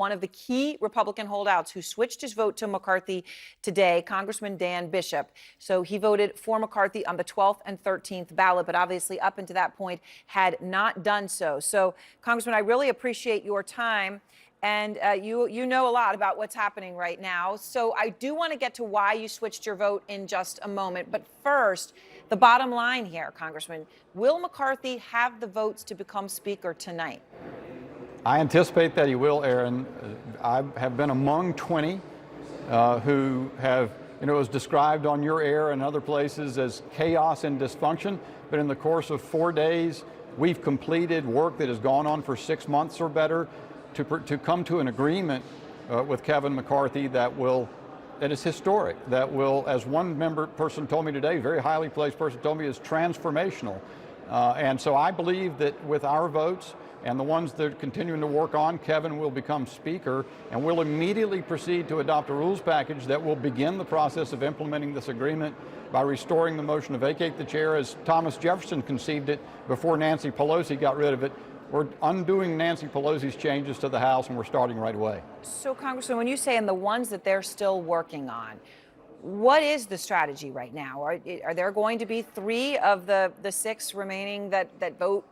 one of the key Republican holdouts who switched his vote to McCarthy today, Congressman Dan Bishop. So he voted for McCarthy on the 12th and 13th ballot, but obviously up until that point had not done so. So, Congressman, I really appreciate your time. And you know a lot about what's happening right now. So I do want to get to why you switched your vote in just a moment. But first, the bottom line here, Congressman, will McCarthy have the votes to become Speaker tonight? I anticipate that he will, Aaron. I have been among 20 who have, it was described on your air and other places as chaos and dysfunction. But in the course of 4 days, we've completed work that has gone on for 6 months or better to come to an agreement with Kevin McCarthy that is historic, that will, as one person told me today, very highly placed person told me, is transformational. And so I believe that with our votes and the ones that are continuing to work on, Kevin will become Speaker, and we'll immediately proceed to adopt a rules package that will begin the process of implementing this agreement by restoring the motion to vacate the chair as Thomas Jefferson conceived it before Nancy Pelosi got rid of it. We're undoing Nancy Pelosi's changes to the House, and we're starting right away. So, Congressman, when you say and the ones that they're still working on, what is the strategy right now? Are there going to be 3 of the 6 remaining that vote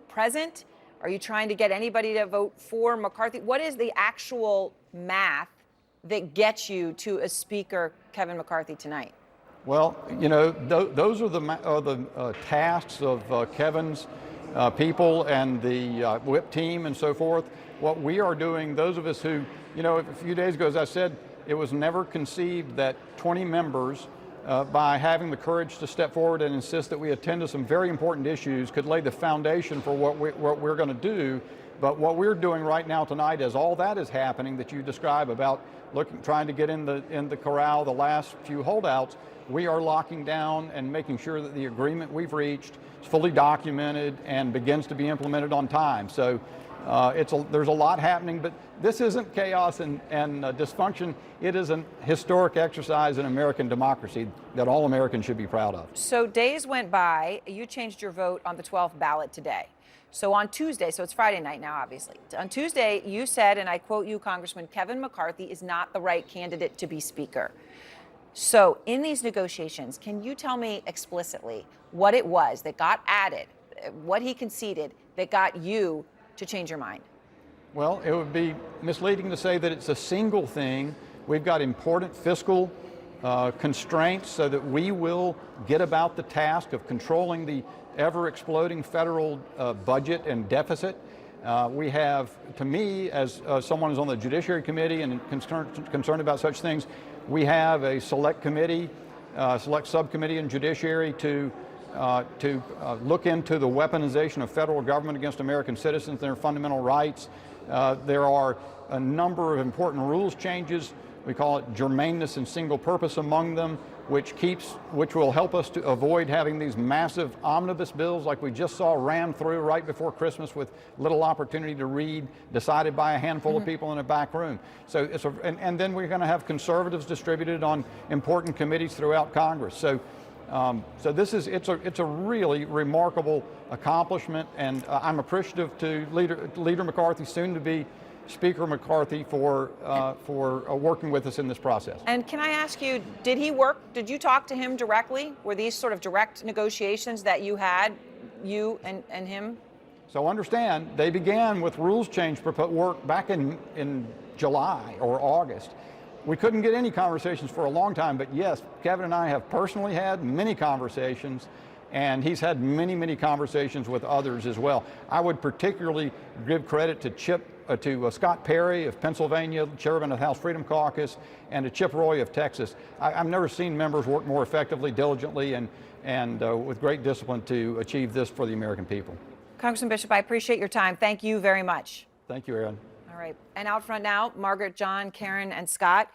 present? Are you trying to get anybody to vote for McCarthy? What is the actual math that gets you to a Speaker, Kevin McCarthy, tonight? Well, those are the tasks of Kevin's people and the whip team and so forth. What we are doing, those of us who, a few days ago, as I said, it was never conceived that 20 members, by having the courage to step forward and insist that we attend to some very important issues, could lay the foundation for what we're going to do. But what we're doing right now tonight, as all that is happening that you describe about trying to get in the corral the last few holdouts, we are locking down and making sure that the agreement we've reached is fully documented and begins to be implemented on time. So there's a lot happening, but this isn't chaos and dysfunction. It is a historic exercise in American democracy that all Americans should be proud of. So days went by. You changed your vote on the 12th ballot today. So on Tuesday, so it's Friday night now, obviously. On Tuesday, you said, and I quote you, Congressman, Kevin McCarthy is not the right candidate to be Speaker. So in these negotiations, can you tell me explicitly what it was that got added, what he conceded that got you to change your mind? Well, it would be misleading to say that it's a single thing. We've got important fiscal constraints so that we will get about the task of controlling the ever-exploding federal budget and deficit. We have, to me, as someone who's on the Judiciary Committee and concerned about such things, we have a select committee, select subcommittee in Judiciary to look into the weaponization of federal government against American citizens and their fundamental rights. There are a number of important rules changes. We call it germaneness and single purpose among them, which will help us to avoid having these massive omnibus bills like we just saw ran through right before Christmas with little opportunity to read, decided by a handful of people in a back room. So and then we're going to have conservatives distributed on important committees throughout Congress. So it's a really remarkable accomplishment, and I'm appreciative to Leader McCarthy, soon to be Speaker McCarthy, for working with us in this process. And can I ask you, did you talk to him directly? Were these sort of direct negotiations that you had, you and him? So understand, they began with rules change work back in July or August. We couldn't get any conversations for a long time, but yes, Kevin and I have personally had many conversations, and he's had many, many conversations with others as well. I would particularly give credit to Scott Perry of Pennsylvania, chairman of the House Freedom Caucus, and to Chip Roy of Texas. I've never seen members work more effectively, diligently, and with great discipline to achieve this for the American people. Congressman Bishop, I appreciate your time. Thank you very much. Thank you, Aaron. All right. And out front now, Margaret, John, Karen, and Scott.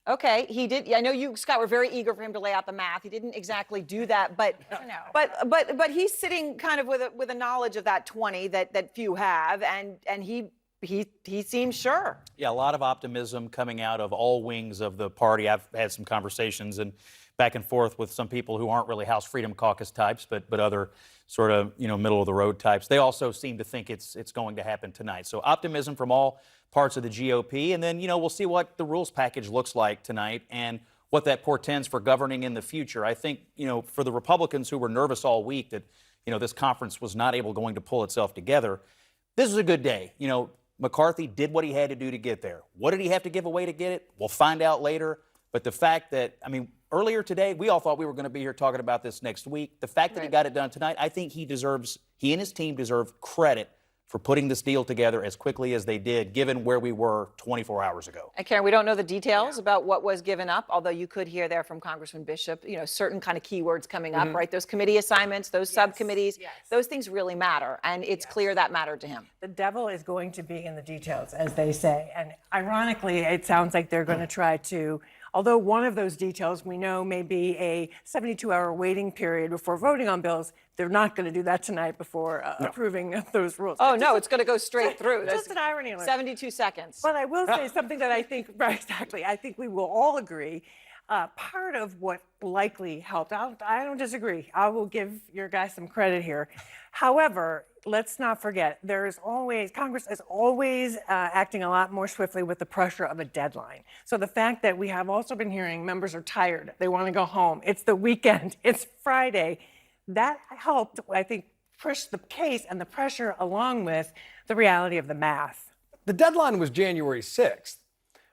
Okay, he did. I know you, Scott, were very eager for him to lay out the math. He didn't exactly do that, but he's sitting kind of with a knowledge of that 20 that few have, and he seems sure. Yeah, a lot of optimism coming out of all wings of the party. I've had some conversations, and back and forth with some people who aren't really House Freedom Caucus types, but other sort of, middle of the road types. They also seem to think it's going to happen tonight. So optimism from all parts of the GOP. And then, we'll see what the rules package looks like tonight and what that portends for governing in the future. I think, for the Republicans who were nervous all week that, this conference was not going to pull itself together, this is a good day. McCarthy did what he had to do to get there. What did he have to give away to get it? We'll find out later. But the fact that, earlier today, we all thought we were going to be here talking about this next week. The fact that he got it done tonight, I think he and his team deserve credit for putting this deal together as quickly as they did, given where we were 24 hours ago. And Karen, we don't know the details about what was given up, although you could hear there from Congressman Bishop, certain kind of keywords coming up, right? Those committee assignments, those subcommittees, those things really matter. And it's clear that mattered to him. The devil is going to be in the details, as they say. And ironically, it sounds like they're going to try to, although one of those details we know may be a 72-hour waiting period before voting on bills, they're not going to do that tonight before approving those rules. Oh, no, it's going to go straight through. Just an irony alert. 72 seconds. But I will say something that I think, right, exactly, I think we will all agree. Part of what likely helped, I don't disagree. I will give your guys some credit here. However, let's not forget, Congress is always acting a lot more swiftly with the pressure of a deadline. So the fact that we have also been hearing members are tired, they want to go home, it's the weekend, it's Friday, that helped, I think, push the case and the pressure along with the reality of the math. The deadline was January 6th.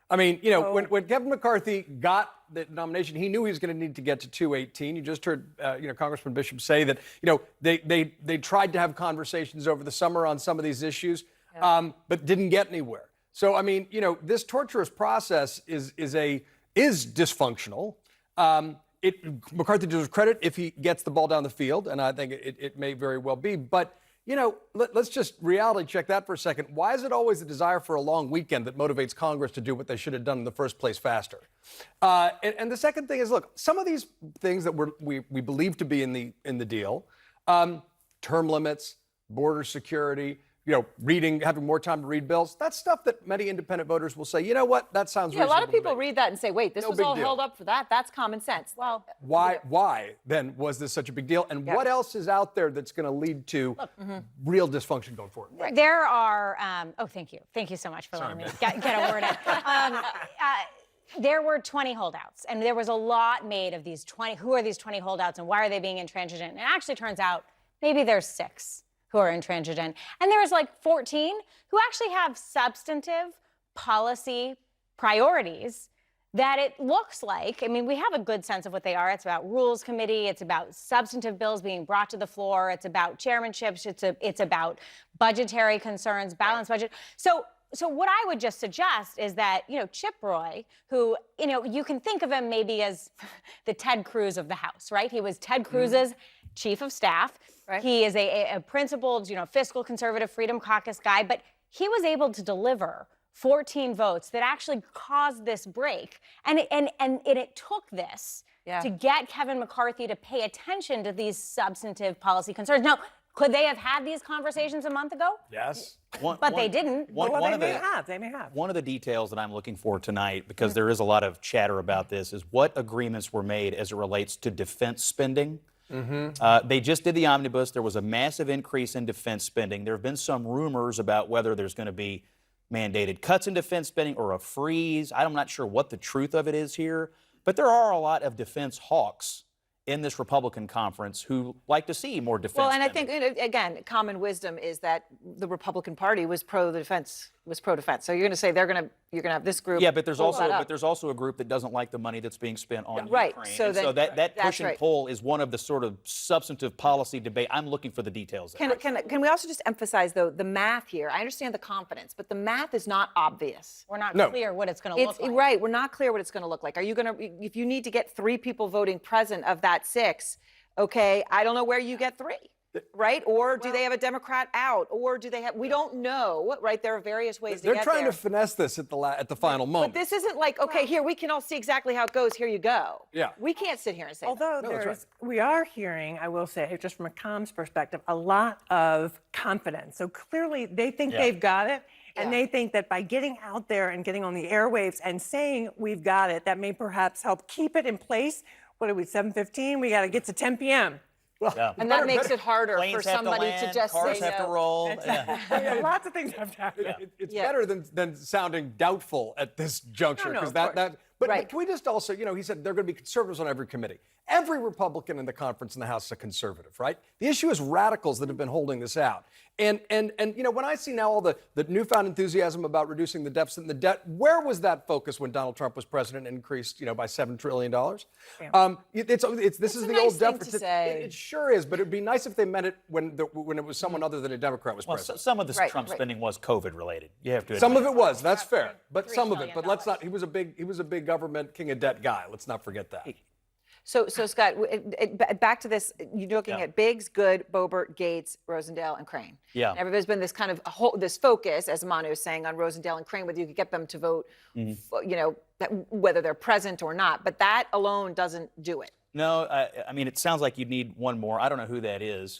When Kevin McCarthy got the nomination, he knew he was going to need to get to 218. You just heard, Congressman Bishop say that, they tried to have conversations over the summer on some of these issues, but didn't get anywhere. So, this torturous process is dysfunctional. McCarthy deserves credit if he gets the ball down the field, and I think it may very well be. But let's just reality check that for a second. Why is it always the desire for a long weekend that motivates Congress to do what they should have done in the first place faster? And the second thing is, look, some of these things that we believe to be in the deal, term limits, border security, having more time to read bills, that's stuff that many independent voters will say, you know what, that sounds reasonable. A lot of people to me. read that and say, wait, this was all held up for that? That's common sense. Well, Why then was this such a big deal? And what else is out there that's going to lead to real dysfunction going forward? Right. There are, thank you. Thank you so much for letting me get a word in. There were 20 holdouts, and there was a lot made of these 20. Who are these 20 holdouts, and why are they being intransigent? And it actually turns out maybe there's 6 who are intransigent. And there's 14 who actually have substantive policy priorities that it looks like, we have a good sense of what they are. It's about Rules Committee. It's about substantive bills being brought to the floor. It's about chairmanships. It's about budgetary concerns, balanced budget. So what I would just suggest is that, Chip Roy, who, you can think of him maybe as the Ted Cruz of the House, right? He was Ted Cruz's chief of staff. Right. He is a principled, fiscal conservative Freedom Caucus guy, but he was able to deliver 14 votes that actually caused this break. And it took this to get Kevin McCarthy to pay attention to these substantive policy concerns. Now, could they have had these conversations a month ago? Yes. But they didn't. They may have. One of the details that I'm looking for tonight, because there is a lot of chatter about this, is what agreements were made as it relates to defense spending. They just did the omnibus. There was a massive increase in defense spending. There have been some rumors about whether there's going to be mandated cuts in defense spending or a freeze. I'm not sure what the truth of it is here, but there are a lot of defense hawks in this Republican conference who like to see more defense spending. I think, again, common wisdom is that the Republican Party was pro-defense. So you're going to say you're going to have this group. Yeah, but there's also a group that doesn't like the money that's being spent on right. Ukraine. So, that push and pull is one of the sort of substantive policy debate. I'm looking for the details. Can we also just emphasize, though, the math here? I understand the confidence, but the math is not obvious. We're not clear what it's going to look like. Right. We're not clear what it's going to look like. Are you going to, if you need to get 3 people voting present of that 6, okay, I don't know where you get 3. Right? Or do they have a Democrat out? Or do they have, we don't know, right? There are various ways to get there. They're trying to finesse this at the final moment. But this isn't like, okay, here, we can all see exactly how it goes. Here you go. Yeah. We can't sit here and say Although that. we are hearing, I will say, just from a comms perspective, a lot of confidence. So clearly they think they've got it. And they think that by getting out there and getting on the airwaves and saying we've got it, that may perhaps help keep it in place what are we, 7:15? We got to get to 10 p.m. Yeah. And that makes it harder Planes for have to somebody land, to just cars say have to no. roll. Yeah. Yeah, lots of things have to happen. It's Yeah. better than sounding doubtful at this juncture No, because of that course. but Right. can we just also, he said there are going to be conservatives on every committee. Every Republican in the conference in the House is a conservative, right? The issue is radicals that have been holding this out. And when I see now all the newfound enthusiasm about reducing the deficit and the debt, where was that focus when Donald Trump was president and increased, by $7 trillion? This is a the nice old thing to deficit. say. It sure is, but it'd be nice if they meant it when it was someone other than a Democrat was Well, president. some of this Right, Trump right. spending was COVID related. You have to admit. Some of it was, that's fair. But $3 some of it. trillion But let's not, he was a big government king of debt guy. Let's not forget that. So Scott, back to this. You're looking Yeah. at Biggs, Good, Boebert, Gates, Rosendale, and Crane. Yeah. And everybody's been this kind of this focus, as Manu was saying, on Rosendale and Crane, whether you could get them to vote, whether they're present or not. But that alone doesn't do it. No, I mean, it sounds like you'd need one more. I don't know who that is.